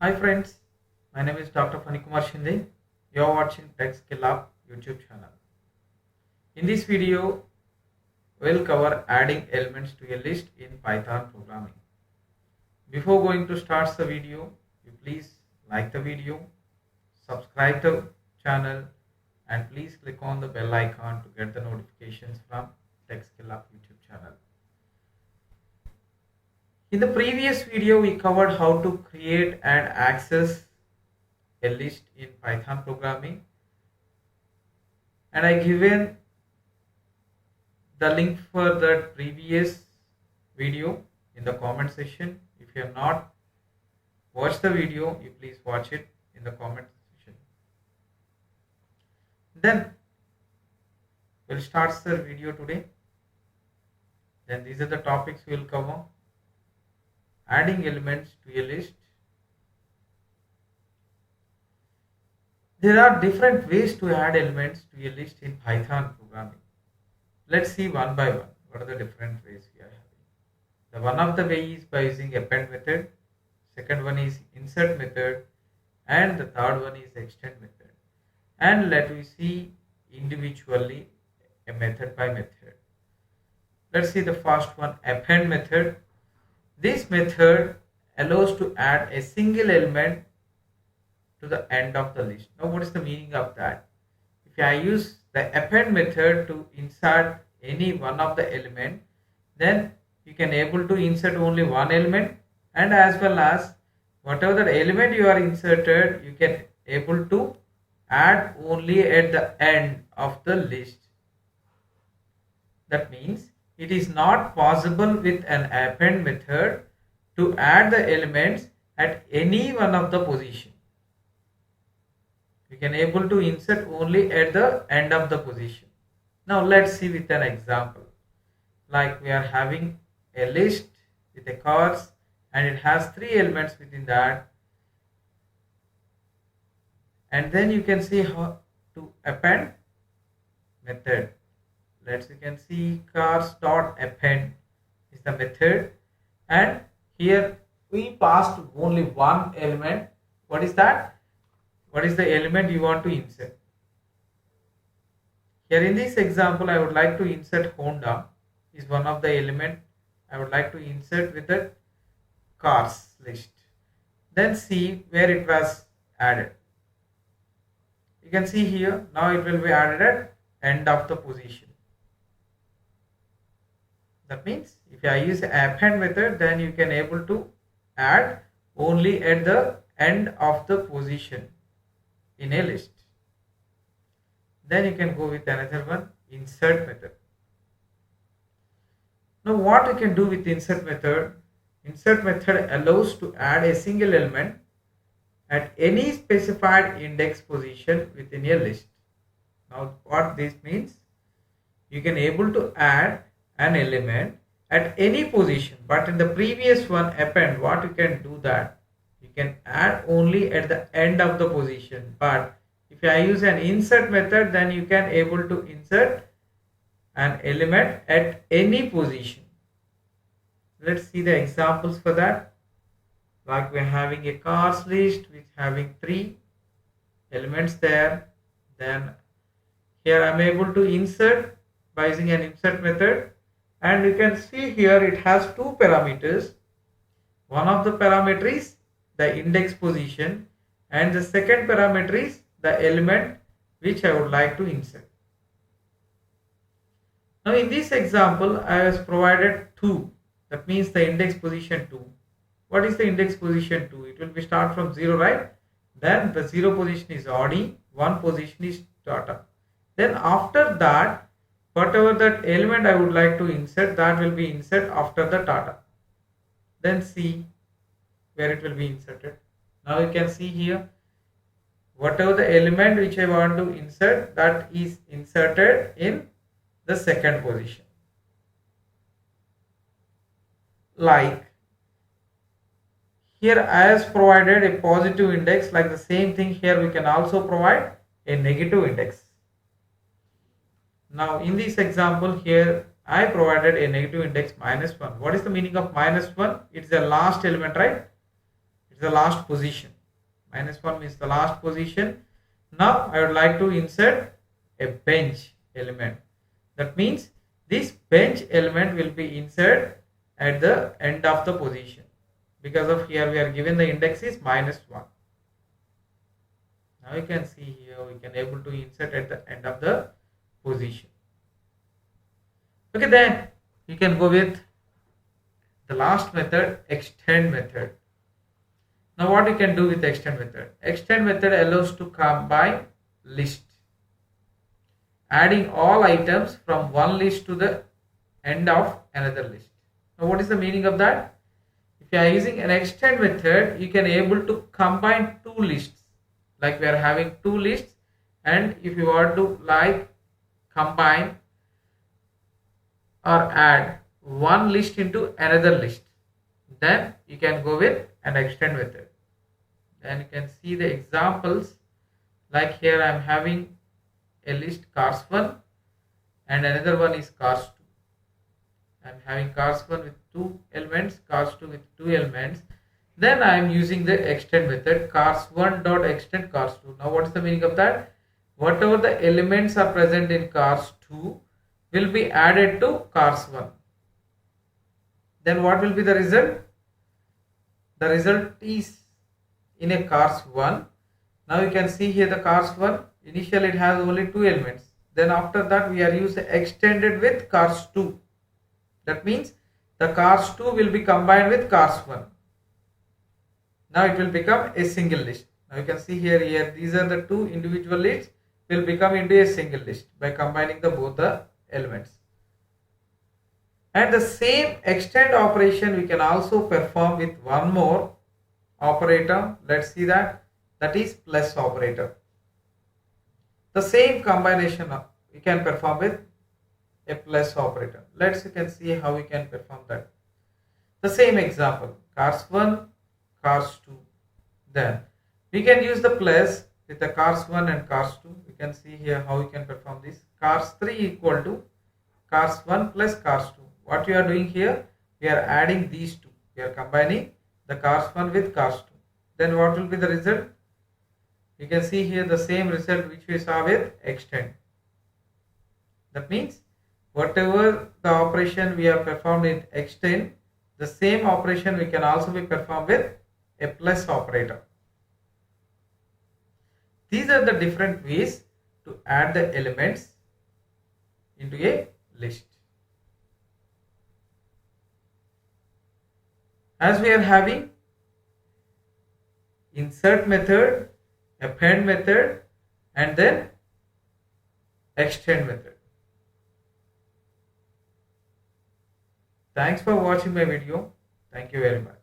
Hi friends, my name is Dr. Fanikumar Shinde. You are watching Tech Skill Up YouTube channel. In this video, we'll cover adding elements to a list in Python programming. Before going to start the video, you please like the video, subscribe the channel, and please click on the bell icon to get the notifications from Tech Skill Up YouTube channel. In the previous video, we covered how to create and access a list in Python programming, and I given the link for the previous video in the comment section. If you have not watched the video, you please watch it in the comment section. Then we'll start the video today. Then these are the topics we will cover: adding elements to a list. There are different ways to add elements to a list in Python programming. Let's see one by one what are the different ways we are having. The one of the way is by using append method, second one is insert method, and the third one is extend method. And let we see individually a method by method. Let's see the first one, append method. This method allows to add a single element to the end of the list. Now what is the meaning of that? If I use the append method to insert any one of the element, then you can able to insert only one element, and as well as whatever the element you are inserted, you can able to add only at the end of the list. That means it is not possible with an append method to add the elements at any one of the position. We can able to insert only at the end of the position. Now let's see with an example. Like we are having a list with a cars, and it has three elements within that, and then you can see how to append method. You can see cars dot append is the method, and here we passed only one element. What is that? What is the element you want to insert? Here in this example, I would like to insert Honda is one of the element I would like to insert with the cars list. Then see where it was added. You can see here now it will be added at end of the position. That means if I use append method, then you can able to add only at the end of the position in a list. Then you can go with another one, insert method. Now what you can do with insert method? Insert method allows to add a single element at any specified index position within a list. Now what this means? You can able to add an element at any position, but in the previous one append, what you can do that you can add only at the end of the position. But if I use an insert method, then you can able to insert an element at any position. Let's see the examples for that. Like we're having a cars list with having three elements there. Then here I'm able to insert by using an insert method, and you can see here it has two parameters. One of the parameter is the index position, and the second parameter is the element which I would like to insert. Now in this example I has provided 2, that means the index position 2. What is the index position 2? It will be start from 0, right? Then the 0 position is Audi, 1 position is Tata. Then after that, whatever that element I would like to insert, that will be insert after the Tata. Then see where it will be inserted. Now you can see here whatever the element which I want to insert, that is inserted in the second position. Like here I has provided a positive index, like the same thing here we can also provide a negative index. Now in this example here I provided a negative index -1. What is the meaning of -1? It's the last element, right? It's the last position. -1 means the last position. Now I would like to insert a bench element. That means this bench element will be inserted at the end of the position. Because of here we are given the index is -1. Now you can see here we can able to insert at the end of the position. Okay, then you can go with the last method, extend method. Now what you can do with extend method? Extend method allows to combine list, adding all items from one list to the end of another list. Now what is the meaning of that? If you are using an extend method, you can able to combine two lists. Like we are having two lists, and if you want to like combine or add one list into another list, then you can go with an extend method. Then you can see the examples. Like here I am having a list cars 1 and another one is cars 2. I am having cars 1 with 2 elements, cars 2 with 2 elements. Then I am using the extend method, cars 1 dot extend cars 2. Now what is the meaning of that? Whatever the elements are present in cars 2 will be added to cars 1. Then what will be the result? The result is in a cars 1. Now you can see here the cars 1. Initially it has only 2 elements. Then after that we are using extended with cars 2. That means the cars 2 will be combined with cars 1. Now it will become a single list. Now you can see here these are the two individual lists will become into a single list by combining the both the elements. And the same extend operation we can also perform with one more operator. Let's see that. That is plus operator. The same combination we can perform with a plus operator. You can see how we can perform that. The same example, cars 1, cars 2. Then we can use the plus with the cars 1 and cars 2. We can see here how we can perform this. Cars 3 equal to cars 1 plus cars 2. What we are doing here? We are adding these two. We are combining the cars 1 with cars 2. Then what will be the result? You can see here the same result which we saw with extend. That means whatever the operation we have performed in extend, the same operation we can also be performed with a plus operator. These are the different ways to add the elements into a list. As we are having insert method, append method, and then extend method. Thanks for watching my video. Thank you very much.